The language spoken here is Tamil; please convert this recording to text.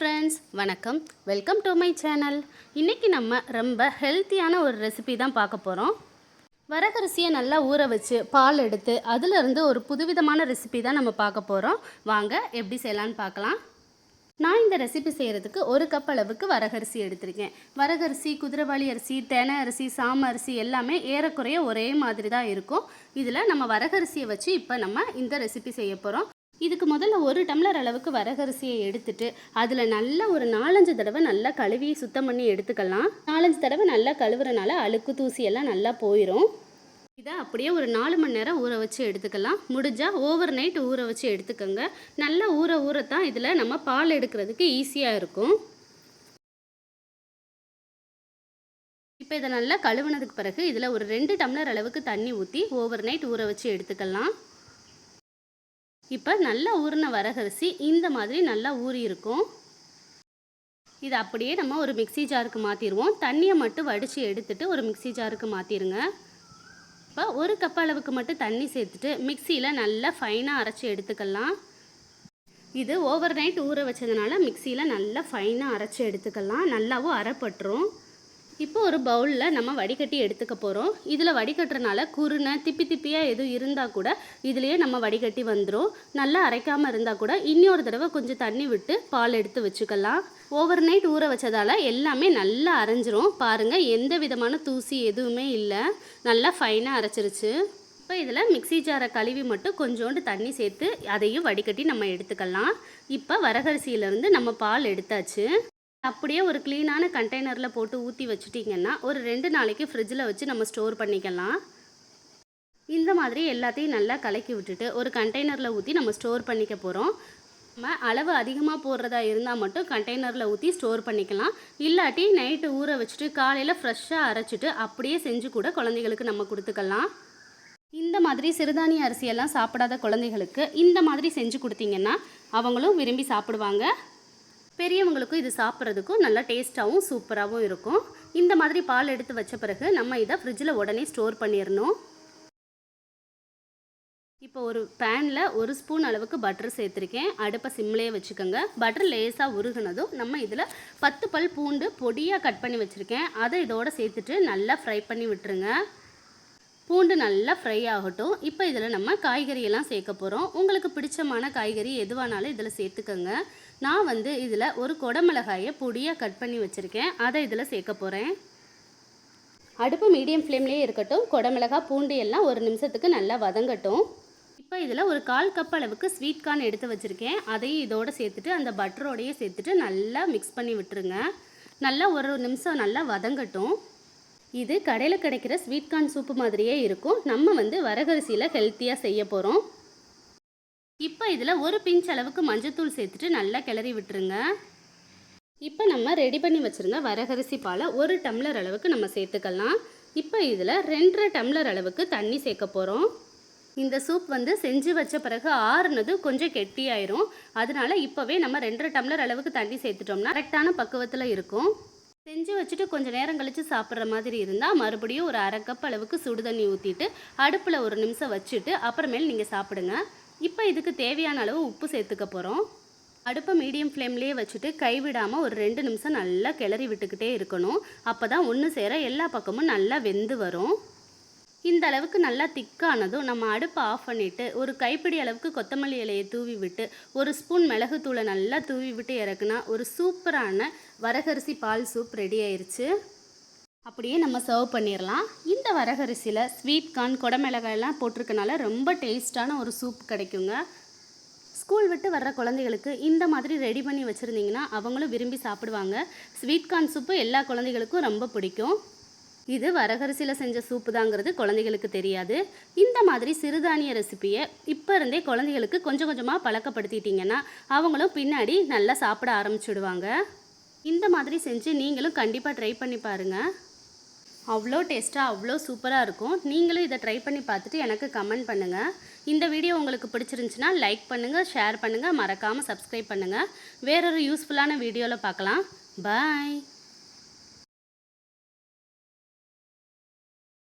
ஃப்ரெண்ட்ஸ், வணக்கம். Welcome to my channel. இன்றைக்கி நம்ம ரொம்ப ஹெல்த்தியான ஒரு ரெசிபி தான் பார்க்க போகிறோம். வரகரிசியை நல்லா ஊற வச்சு பால் எடுத்து அதிலிருந்து ஒரு புதுவிதமான ரெசிபி தான் நம்ம பார்க்க போகிறோம். வாங்க எப்படி செய்யலான்னு பார்க்கலாம். நான் இந்த ரெசிபி செய்கிறதுக்கு 1 கப் அளவுக்கு வரகரிசி எடுத்திருக்கேன். வரகரிசி, குதிரைவாலி அரிசி, தெனை அரிசி, சாம அரிசி எல்லாமே ஏறக்குறைய ஒரே மாதிரி தான் இருக்கும். இதில் நம்ம வரகரிசியை வச்சு இப்போ நம்ம இந்த ரெசிபி செய்ய போகிறோம். இதுக்கு முதல்ல 1 டம்ளர் அளவுக்கு வரகரிசியை எடுத்துட்டு அதில் நல்லா ஒரு 4-5 தடவை நல்லா கழுவி சுத்தம் பண்ணி எடுத்துக்கலாம். 4-5 தடவை நல்லா கழுவுறனால அழுக்கு தூசி எல்லாம் நல்லா போயிடும். இதை அப்படியே ஒரு 4 மணி நேரம் ஊற வச்சு எடுத்துக்கலாம். முடிஞ்சால் ஓவர் நைட் ஊற வச்சு எடுத்துக்கோங்க. நல்லா ஊறத்தான் இதில் நம்ம பால் எடுக்கிறதுக்கு ஈஸியாக இருக்கும். இப்போ இதை நல்லா கழுவுனதுக்கு பிறகு இதில் ஒரு 2 டம்ளர் அளவுக்கு தண்ணி ஊற்றி ஓவர் நைட் ஊற வச்சு எடுத்துக்கலாம். இப்போ நல்லா ஊறின வரகரிசி இந்த மாதிரி நல்லா ஊறி இருக்கும். இதை அப்படியே நம்ம ஒரு மிக்சி ஜாருக்கு மாற்றிடுவோம். தண்ணியை மட்டும் வடித்து எடுத்துட்டு ஒரு மிக்சி ஜாருக்கு மாற்றிடுங்க. இப்போ 1 கப் அளவுக்கு மட்டும் தண்ணி சேர்த்துட்டு மிக்சியில் நல்லா ஃபைனாக அரைச்சி எடுத்துக்கலாம். இது ஓவர் நைட் ஊற வச்சதுனால மிக்சியில் நல்லா ஃபைனாக அரைச்சி எடுத்துக்கலாம். நல்லாவும் அரைப்பட்டுரும். இப்போ ஒரு பவுலில் நம்ம வடிகட்டி எடுத்துக்க போகிறோம். இதில் வடிகட்டுறனால குருணை திப்பியாக எதுவும் இருந்தால் கூட இதுலேயே நம்ம வடிகட்டி வந்துடும். நல்லா அரைக்காமல் இருந்தால் கூட இன்னொரு தடவை கொஞ்சம் தண்ணி விட்டு பால் எடுத்து வச்சுக்கலாம். ஓவர் நைட் ஊற வச்சதால் எல்லாமே நல்லா அரைஞ்சிரும். பாருங்கள், எந்த விதமான தூசி எதுவுமே இல்லை. நல்லா ஃபைனாக அரைச்சிருச்சு. இப்போ இதில் மிக்சி ஜாரை கழுவி மட்டும் கொஞ்சோண்டு தண்ணி சேர்த்து அதையும் வடிகட்டி நம்ம எடுத்துக்கலாம். இப்போ வரகரிசியிலேருந்து நம்ம பால் எடுத்தாச்சு. அப்படியே ஒரு க்ளீனான கண்டெய்னரில் போட்டு ஊற்றி வச்சுட்டிங்கன்னா ஒரு 2 நாளைக்கு ஃப்ரிட்ஜில் வச்சு நம்ம ஸ்டோர் பண்ணிக்கலாம். இந்த மாதிரி எல்லாத்தையும் நல்லா கலக்கி விட்டுட்டு ஒரு கண்டெய்னரில் ஊற்றி நம்ம ஸ்டோர் பண்ணிக்க போகிறோம். நம்ம அளவு அதிகமாக போடுறதா இருந்தால் மட்டும் கண்டெய்னரில் ஊற்றி ஸ்டோர் பண்ணிக்கலாம். இல்லாட்டி நைட்டு ஊற வச்சுட்டு காலையில் ஃப்ரெஷ்ஷாக அரைச்சிட்டு அப்படியே செஞ்சு கூட குழந்தைகளுக்கு நம்ம கொடுத்துக்கலாம். இந்த மாதிரி சிறுதானிய அரிசியெல்லாம் சாப்பிடாத குழந்தைகளுக்கு இந்த மாதிரி செஞ்சு கொடுத்தீங்கன்னா அவங்களும் விரும்பி சாப்பிடுவாங்க. பெரியவங்களுக்கும் இது சாப்பிட்றதுக்கும் நல்லா டேஸ்ட்டாகவும் சூப்பராகவும் இருக்கும். இந்த மாதிரி பால் எடுத்து வச்ச பிறகு நம்ம இதை ஃப்ரிட்ஜில் உடனே ஸ்டோர் பண்ணிடணும். இப்போ ஒரு பேனில் 1 ஸ்பூன் அளவுக்கு பட்டர் சேர்த்துருக்கேன். அடுப்பை சிம்லேயே வச்சுக்கோங்க. பட்டர் லேசாக உருகுனதும் நம்ம இதில் 10 பல் பூண்டு பொடியாக கட் பண்ணி வச்சுருக்கேன். அதை இதோடு சேர்த்துட்டு நல்லா ஃப்ரை பண்ணி விட்டுருங்க. பூண்டு நல்லா ஃப்ரை ஆகட்டும். இப்போ இதில் நம்ம காய்கறியெல்லாம் சேர்க்க போகிறோம். உங்களுக்கு பிடிச்சமான காய்கறி எதுவானாலும் இதில் சேர்த்துக்கோங்க. நான் இதில் ஒரு குடமிளகாயை பொடியாக கட் பண்ணி வச்சுருக்கேன். அதை இதில் சேர்க்க போகிறேன். அடுப்பு மீடியம் ஃப்ளேம்லேயே இருக்கட்டும். குடமிளகாய் பூண்டு எல்லாம் 1 நிமிஷத்துக்கு நல்லா வதங்கட்டும். இப்போ இதில் ஒரு 1/4 கப் அளவுக்கு ஸ்வீட் கார்ன் எடுத்து வச்சுருக்கேன். அதையும் இதோடு சேர்த்துட்டு அந்த பட்டரோடையே சேர்த்துட்டு நல்லா மிக்ஸ் பண்ணி விட்டுருங்க. நல்லா 1 நிமிஷம் நல்லா வதங்கட்டும். இது கடையில் கிடைக்கிற ஸ்வீட் கார்ன் சூப்பு மாதிரியே இருக்கும். நம்ம வரகரிசியில் ஹெல்த்தியாக செய்ய போகிறோம். இப்போ இதில் ஒரு பிஞ்ச் அளவுக்கு மஞ்சத்தூள் சேர்த்துட்டு நல்லா கிளறி விட்டுருங்க. இப்போ நம்ம ரெடி பண்ணி வச்சுருந்த வரகரிசி பாலை 1 டம்ளர் அளவுக்கு நம்ம சேர்த்துக்கலாம். இப்போ இதில் 2.5 டம்ளர் அளவுக்கு தண்ணி சேர்க்க போகிறோம். இந்த சூப் செஞ்சு வச்ச பிறகு ஆறுனது கொஞ்சம் கெட்டியாயிரும். அதனால இப்போவே நம்ம 2.5 டம்ளர் அளவுக்கு தண்ணி சேர்த்துட்டோம்னா கரெக்டான பக்குவத்தில் இருக்கும். செஞ்சு வச்சுட்டு கொஞ்சம் நேரம் கழித்து சாப்பிட்ற மாதிரி இருந்தால் மறுபடியும் ஒரு 1/2 கப் அளவுக்கு சுடு தண்ணி ஊற்றிட்டு அடுப்பில் 1 நிமிஷம் வச்சுட்டு அப்புறமேல் நீங்கள் சாப்பிடுங்க. இப்போ இதுக்கு தேவையான அளவு உப்பு சேர்த்துக்க போகிறோம். அடுப்பை மீடியம் ஃப்ளேம்லேயே வச்சுட்டு கைவிடாமல் ஒரு 2 நிமிஷம் நல்லா கிளறி விட்டுக்கிட்டே இருக்கணும். அப்போ தான் ஒன்று சேர எல்லா பக்கமும் நல்லா வெந்து வரும். இந்த அளவுக்கு நல்லா திக்கானதும் நம்ம அடுப்பை ஆஃப் பண்ணிவிட்டு ஒரு கைப்பிடி அளவுக்கு கொத்தமல்லி இலையை தூவி விட்டு 1 ஸ்பூன் மிளகுத்தூளை நல்லா தூவி விட்டு இறக்குனா ஒரு சூப்பரான வரகரிசி பால் சூப் ரெடி ஆயிடுச்சு. அப்படியே நம்ம சர்வ் பண்ணிடலாம். இந்த வரகரிசியில் ஸ்வீட் கார்ன் குடமிளகாயெல்லாம் போட்டிருக்கனால ரொம்ப டேஸ்ட்டான ஒரு சூப் கிடைக்குங்க. ஸ்கூல் விட்டு வர்ற குழந்தைகளுக்கு இந்த மாதிரி ரெடி பண்ணி வச்சுருந்தீங்கன்னா அவங்களும் விரும்பி சாப்பிடுவாங்க. ஸ்வீட் கார்ன் சூப்பு எல்லா குழந்தைகளுக்கும் ரொம்ப பிடிக்கும். இது வரகரிசியில் செஞ்ச சூப்பு தாங்கிறது குழந்தைகளுக்கு தெரியாது. இந்த மாதிரி சிறுதானிய ரெசிப்பியை இப்போ இருந்தே குழந்தைகளுக்கு கொஞ்சம் கொஞ்சமாக பழக்கப்படுத்திட்டிங்கன்னா அவங்களும் பின்னாடி நல்லா சாப்பிட ஆரம்பிச்சுடுவாங்க. இந்த மாதிரி செஞ்சு நீங்களும் கண்டிப்பாக ட்ரை பண்ணி பாருங்கள். அவ்வளோ டேஸ்ட்டாக அவ்வளோ சூப்பராக இருக்கும். நீங்களும் இதை ட்ரை பண்ணி பார்த்துட்டு எனக்கு கமெண்ட் பண்ணுங்கள். இந்த வீடியோ உங்களுக்கு பிடிச்சிருந்துச்சுன்னா லைக் பண்ணுங்கள், ஷேர் பண்ணுங்கள், மறக்காமல் சப்ஸ்கிரைப் பண்ணுங்கள். வேறொரு யூஸ்ஃபுல்லான வீடியோவில் பார்க்கலாம். பாய்.